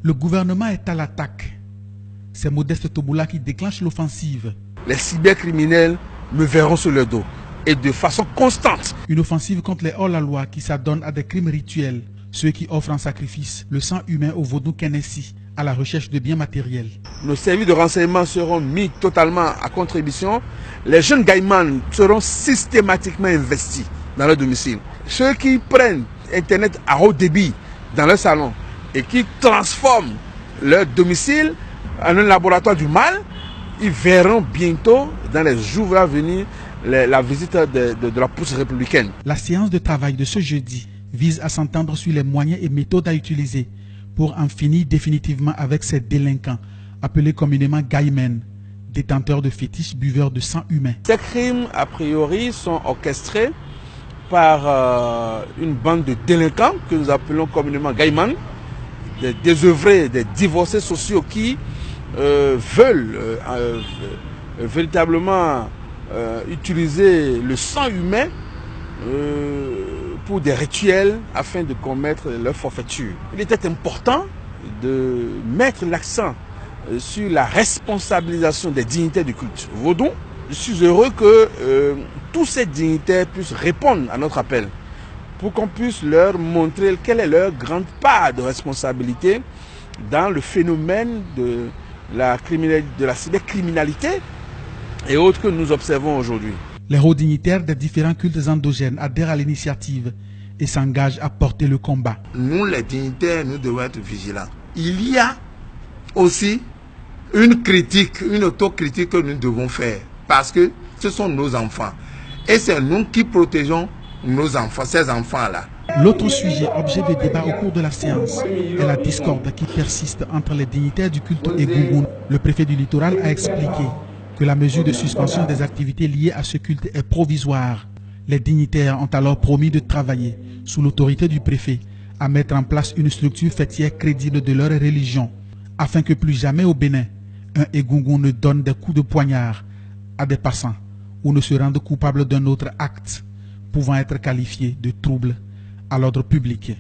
Le gouvernement est à l'attaque. C'est Modeste Toboula qui déclenche l'offensive. Les cybercriminels me verront sur le dos et de façon constante. Une offensive contre les hors-la-loi qui s'adonnent à des crimes rituels, ceux qui offrent en sacrifice le sang humain au vaudou Kenessi à la recherche de biens matériels. Nos services de renseignement seront mis totalement à contribution. Les jeunes gaïmans seront systématiquement investis dans leur domicile. Ceux qui prennent Internet à haut débit dans leur salon et qui transforment leur domicile en un laboratoire du mal, ils verront bientôt, dans les jours à venir, la visite de la police républicaine. La séance de travail de ce jeudi vise à s'entendre sur les moyens et méthodes à utiliser pour en finir définitivement avec ces délinquants, appelés communément gaïmen, détenteurs de fétiches buveurs de sang humain. Ces crimes, a priori, sont orchestrés par une bande de délinquants que nous appelons communément gaïman, des désœuvrés, des divorcés sociaux qui veulent véritablement utiliser le sang humain pour des rituels afin de commettre leur forfaiture. Il était important de mettre l'accent sur la responsabilisation des dignitaires du culte vaudou. Je suis heureux que tous ces dignitaires puissent répondre à notre appel pour qu'on puisse leur montrer quelle est leur grande part de responsabilité dans le phénomène de la cybercriminalité et autres que nous observons aujourd'hui. Les hauts dignitaires des différents cultes endogènes adhèrent à l'initiative et s'engagent à porter le combat. Nous, les dignitaires, nous devons être vigilants. Il y a aussi une critique, une autocritique que nous devons faire parce que ce sont nos enfants. Et c'est nous qui protégeons nos enfants, ces enfants-là. L'autre sujet, objet de débat au cours de la séance, est la discorde qui persiste entre les dignitaires du culte Egungun. Le préfet du littoral a expliqué que la mesure de suspension des activités liées à ce culte est provisoire. Les dignitaires ont alors promis de travailler, sous l'autorité du préfet, à mettre en place une structure fêtière crédible de leur religion, afin que plus jamais au Bénin, un Egungun ne donne des coups de poignard à des passants ou ne se rende coupable d'un autre acte pouvant être qualifié de trouble à l'ordre public.